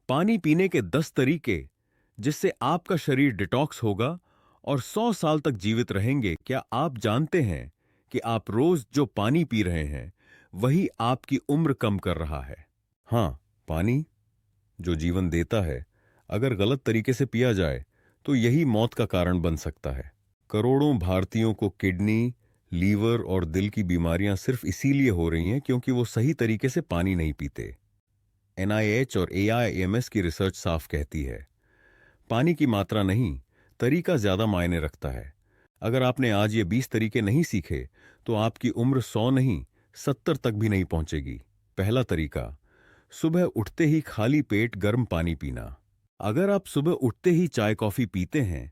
पानी पीने के 10 तरीके जिससे आपका शरीर डिटॉक्स होगा और 100 साल तक जीवित रहेंगे। क्या आप जानते हैं कि आप रोज जो पानी पी रहे हैं वही आपकी उम्र कम कर रहा है? हाँ, पानी जो जीवन देता है, अगर गलत तरीके से पिया जाए तो यही मौत का कारण बन सकता है। करोड़ों भारतीयों को किडनी, लीवर और दिल की बीमारियां सिर्फ इसीलिए हो रही हैं क्योंकि वो सही तरीके से पानी नहीं पीते। NIH और AIMS की रिसर्च साफ कहती है, पानी की मात्रा नहीं, तरीका ज्यादा मायने रखता है। अगर आपने आज ये 20 तरीके नहीं सीखे तो आपकी उम्र 100 नहीं, 70 तक भी नहीं पहुंचेगी। पहला तरीका, सुबह उठते ही खाली पेट गर्म पानी पीना। अगर आप सुबह उठते ही चाय कॉफी पीते हैं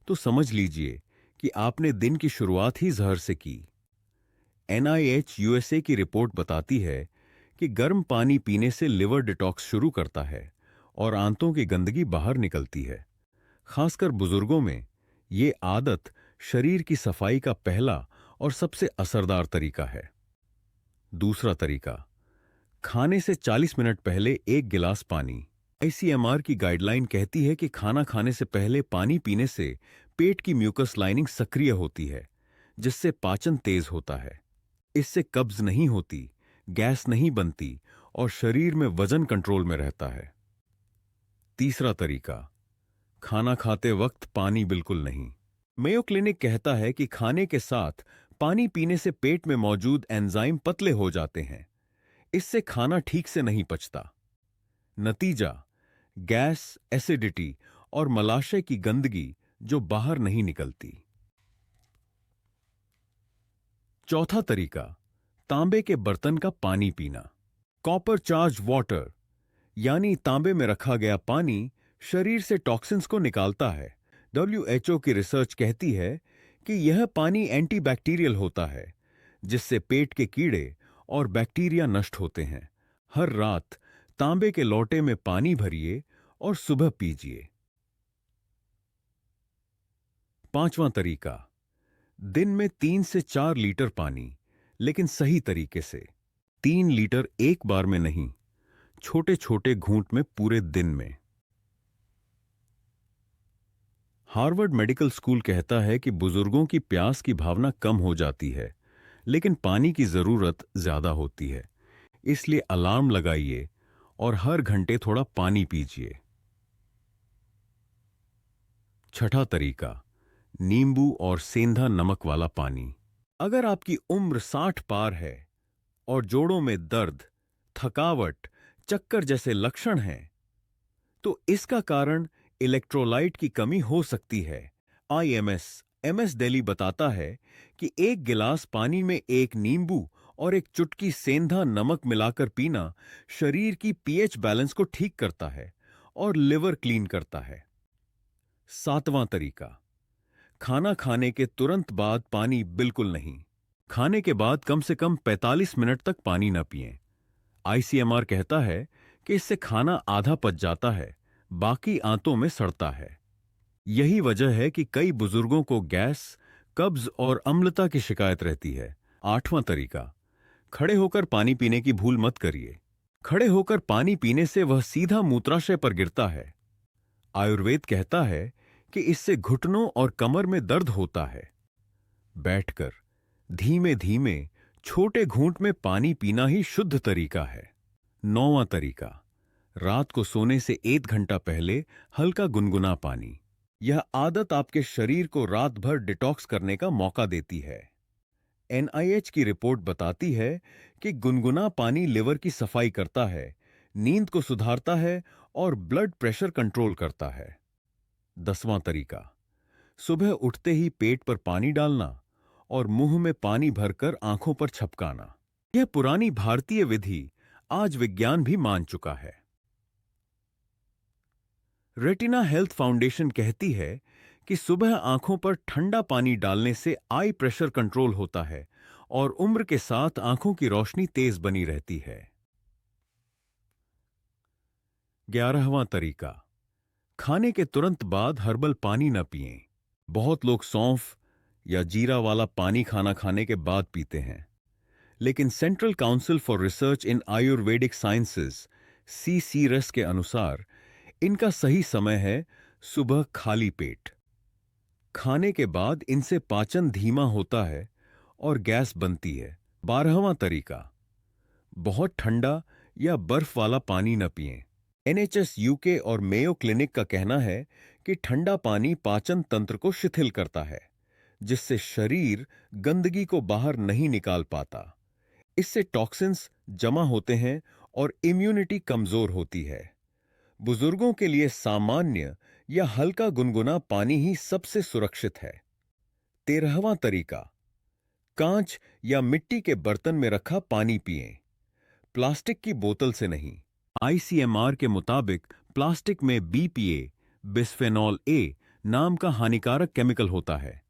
तो समझ लीजिए कि आपने दिन की शुरुआत ही जहर से की। NIH USA की रिपोर्ट बताती है कि गर्म पानी पीने से लिवर डिटॉक्स शुरू करता है और आंतों की गंदगी बाहर निकलती है। खासकर बुजुर्गों में ये आदत शरीर की सफाई का पहला और सबसे असरदार तरीका है। दूसरा तरीका, खाने से 40 मिनट पहले 1 गिलास पानी। ICMR की गाइडलाइन कहती है कि खाना खाने से पहले पानी पीने से पेट की म्यूकस लाइनिंग सक्रिय होती है, जिससे पाचन तेज होता है। इससे कब्ज नहीं होती, गैस नहीं बनती और शरीर में वजन कंट्रोल में रहता है। तीसरा तरीका, खाना खाते वक्त पानी बिल्कुल नहीं। मेयो क्लिनिक कहता है कि खाने के साथ पानी पीने से पेट में मौजूद एंजाइम पतले हो जाते हैं। इससे खाना ठीक से नहीं पचता। नतीजा, गैस, एसिडिटी और मलाशय की गंदगी जो बाहर नहीं निकलती। चौथा तरीका, तांबे के बर्तन का पानी पीना। कॉपर चार्ज वाटर यानी तांबे में रखा गया पानी शरीर से टॉक्सिन्स को निकालता है। WHO की रिसर्च कहती है कि यह पानी एंटीबैक्टीरियल होता है, जिससे पेट के कीड़े और बैक्टीरिया नष्ट होते हैं। हर रात तांबे के लोटे में पानी भरिए और सुबह पीजिए। पांचवां तरीका, दिन में 3 से 4 लीटर पानी, लेकिन सही तरीके से। 3 लीटर एक बार में नहीं, छोटे छोटे घूंट में पूरे दिन में। हार्वर्ड मेडिकल स्कूल कहता है कि बुजुर्गों की प्यास की भावना कम हो जाती है, लेकिन पानी की जरूरत ज्यादा होती है। इसलिए अलार्म लगाइए और हर घंटे थोड़ा पानी पीजिए। छठा तरीका, नींबू और सेंधा नमक वाला पानी। अगर आपकी उम्र 60 पार है और जोड़ों में दर्द, थकावट, चक्कर जैसे लक्षण हैं, तो इसका कारण इलेक्ट्रोलाइट की कमी हो सकती है। MS दिल्ली बताता है कि 1 गिलास पानी में 1 नींबू और 1 चुटकी सेंधा नमक मिलाकर पीना शरीर की pH बैलेंस को ठीक करता है और लिवर क्लीन करता है। सातवां तरीका, खाना खाने के तुरंत बाद पानी बिल्कुल नहीं। खाने के बाद कम से कम 45 मिनट तक पानी न पिएं। ICMR कहता है कि इससे खाना आधा पच जाता है, बाकी आंतों में सड़ता है। यही वजह है कि कई बुजुर्गों को गैस, कब्ज और अम्लता की शिकायत रहती है। आठवां तरीका, खड़े होकर पानी पीने की भूल मत करिए। खड़े होकर पानी पीने से वह सीधा मूत्राशय पर गिरता है। आयुर्वेद कहता है कि इससे घुटनों और कमर में दर्द होता है। बैठकर धीमे धीमे छोटे घूंट में पानी पीना ही शुद्ध तरीका है। नौवां तरीका, रात को सोने से 1 घंटा पहले हल्का गुनगुना पानी। यह आदत आपके शरीर को रात भर डिटॉक्स करने का मौका देती है। NIH की रिपोर्ट बताती है कि गुनगुना पानी लिवर की सफाई करता है, नींद को सुधारता है और ब्लड प्रेशर कंट्रोल करता है। 10वां तरीका, सुबह उठते ही पेट पर पानी डालना और मुंह में पानी भरकर आंखों पर छपकाना। यह पुरानी भारतीय विधि आज विज्ञान भी मान चुका है। रेटिना हेल्थ फाउंडेशन कहती है कि सुबह आंखों पर ठंडा पानी डालने से आई प्रेशर कंट्रोल होता है और उम्र के साथ आंखों की रोशनी तेज बनी रहती है। 11वां तरीका, खाने के तुरंत बाद हर्बल पानी न पिएं। बहुत लोग सौंफ या जीरा वाला पानी खाना खाने के बाद पीते हैं, लेकिन central council for research in Ayurvedic sciences CCRS के अनुसार इनका सही समय है सुबह खाली पेट। खाने के बाद इनसे पाचन धीमा होता है और गैस बनती है। 12वां तरीका, बहुत ठंडा या बर्फ वाला पानी न पिएं। एनएचएस यूके और मेयो क्लिनिक का कहना है कि ठंडा पानी पाचन तंत्र को शिथिल करता है, जिससे शरीर गंदगी को बाहर नहीं निकाल पाता। इससे टॉक्सिन्स जमा होते हैं और इम्यूनिटी कमजोर होती है। बुजुर्गों के लिए सामान्य या हल्का गुनगुना पानी ही सबसे सुरक्षित है। 13वां तरीका, कांच या मिट्टी के बर्तन में रखा पानी पिएं, प्लास्टिक की बोतल से नहीं। आईसीएमआर के मुताबिक प्लास्टिक में बीपीए, बिस्फेनॉल ए नाम का हानिकारक केमिकल होता है,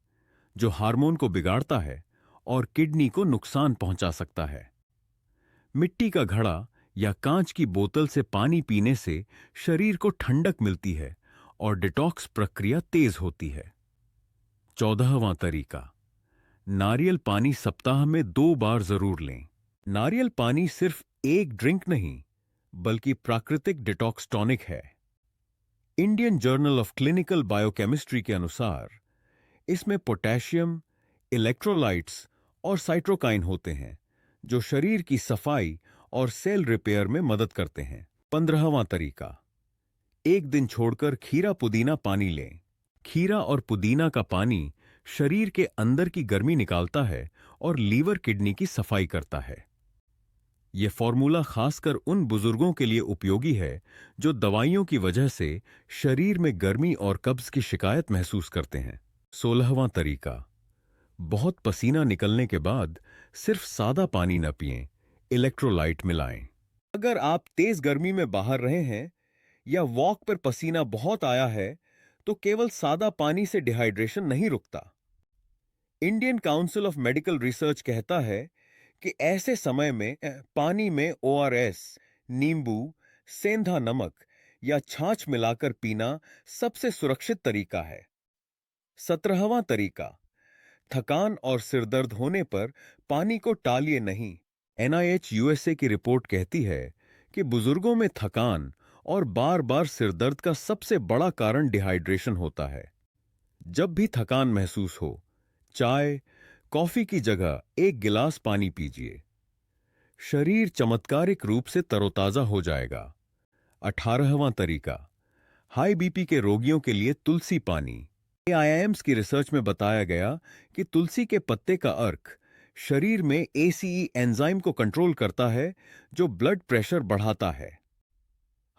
जो हार्मोन को बिगाड़ता है और किडनी को नुकसान पहुंचा सकता है। मिट्टी का घड़ा या कांच की बोतल से पानी पीने से शरीर को ठंडक मिलती है और डिटॉक्स प्रक्रिया तेज होती है। 14वां तरीका, नारियल पानी सप्ताह में 2 बार जरूर लें। नारियल पानी सिर्फ एक ड्रिंक नहीं, बल्कि प्राकृतिक डिटॉक्स टॉनिक है। Indian journal of clinical biochemistry के अनुसार इसमें पोटेशियम, इलेक्ट्रोलाइट्स और साइट्रोकाइन होते हैं, जो शरीर की सफाई और सेल रिपेयर में मदद करते हैं। 15वां तरीका, एक दिन छोड़कर खीरा पुदीना पानी लें। खीरा और पुदीना का पानी शरीर के अंदर की गर्मी निकालता है और लीवर किडनी की सफाई करता है। यह फॉर्मूला खासकर उन बुजुर्गों के लिए उपयोगी है जो दवाइयों की वजह से शरीर में गर्मी और कब्ज की शिकायत महसूस करते हैं। 16वां तरीका, बहुत पसीना निकलने के बाद सिर्फ सादा पानी न पिएं, इलेक्ट्रोलाइट मिलाएं। अगर आप तेज गर्मी में बाहर रहे हैं या वॉक पर पसीना बहुत आया है, तो केवल सादा पानी से डिहाइड्रेशन नहीं रुकता। Indian council of medical research कहता है कि ऐसे समय में पानी में ओआरएस, नींबू, सेंधा नमक या छाछ मिलाकर पीना सबसे सुरक्षित तरीका है। 17वां तरीका, थकान और सिरदर्द होने पर पानी को टालिए नहीं। एनआईएच यूएसए की रिपोर्ट कहती है कि बुजुर्गों में थकान और बार बार सिरदर्द का सबसे बड़ा कारण डिहाइड्रेशन होता है। जब भी थकान महसूस हो, चाय, कॉफी की जगह 1 गिलास पानी पीजिए। शरीर चमत्कारिक रूप से तरोताजा हो जाएगा। 18वां तरीका, हाई बीपी के रोगियों के लिए तुलसी पानी। आईआईएम्स की रिसर्च में बताया गया कि तुलसी के पत्ते का अर्क शरीर में एसीई एंजाइम को कंट्रोल करता है, जो ब्लड प्रेशर बढ़ाता है।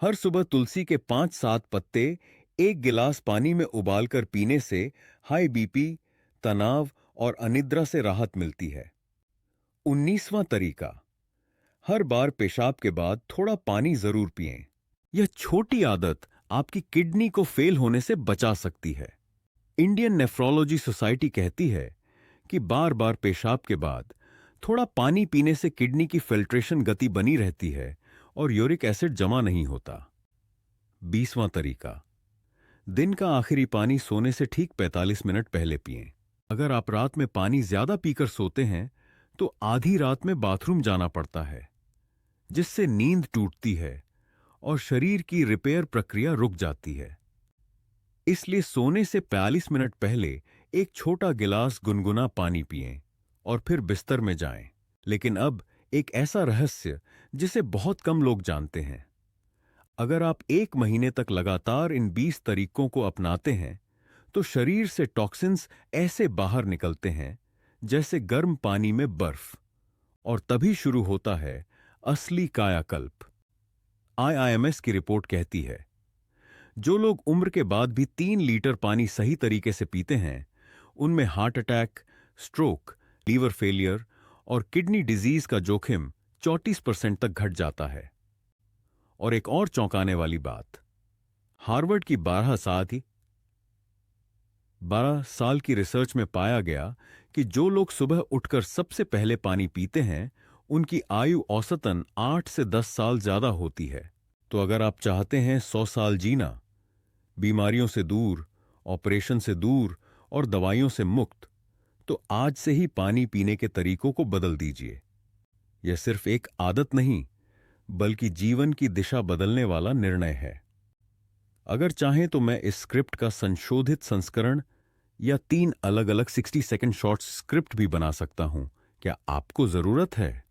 हर सुबह तुलसी के 5-7 पत्ते 1 गिलास पानी में उबालकर पीने से हाई बीपी, तनाव और अनिद्रा से राहत मिलती है। 19वां तरीका, हर बार पेशाब के बाद थोड़ा पानी जरूर पिएं। यह छोटी आदत आपकी किडनी को फेल होने से बचा सकती है। इंडियन नेफ्रोलॉजी सोसाइटी कहती है कि बार बार पेशाब के बाद थोड़ा पानी पीने से किडनी की फिल्ट्रेशन गति बनी रहती है और यूरिक एसिड जमा नहीं होता। 20वां तरीका, दिन का आखिरी पानी सोने से ठीक 45 मिनट पहले पिएं। अगर आप रात में पानी ज्यादा पीकर सोते हैं तो आधी रात में बाथरूम जाना पड़ता है, जिससे नींद टूटती है और शरीर की रिपेयर प्रक्रिया रुक जाती है। इसलिए सोने से 45 मिनट पहले एक छोटा गिलास गुनगुना पानी पिएं और फिर बिस्तर में जाएं। लेकिन अब एक ऐसा रहस्य जिसे बहुत कम लोग जानते हैं। अगर आप 1 महीने तक लगातार इन 20 तरीकों को अपनाते हैं, तो शरीर से टॉक्सिन्स ऐसे बाहर निकलते हैं जैसे गर्म पानी में बर्फ, और तभी शुरू होता है असली कायाकल्प। आईआईएमएस की रिपोर्ट कहती है, जो लोग उम्र के बाद भी 3 लीटर पानी सही तरीके से पीते हैं, उनमें heart attack, stroke, liver failure और किडनी डिजीज का जोखिम 34% तक घट जाता है। और एक और चौंकाने वाली बात, हार्वर्ड की 12 साल की रिसर्च में पाया गया कि जो लोग सुबह उठकर सबसे पहले पानी पीते हैं, उनकी आयु औसतन 8 से 10 साल ज्यादा होती है। तो अगर आप चाहते हैं 100 साल जीना, बीमारियों से दूर, ऑपरेशन से दूर और दवाइयों से मुक्त, तो आज से ही पानी पीने के तरीकों को बदल दीजिए। यह सिर्फ एक आदत नहीं, बल्कि जीवन की दिशा बदलने वाला निर्णय है। अगर चाहें तो मैं इस स्क्रिप्ट का संशोधित संस्करण या 3 अलग-अलग 60 सेकंड शॉर्ट स्क्रिप्ट भी बना सकता हूं। क्या आपको जरूरत है?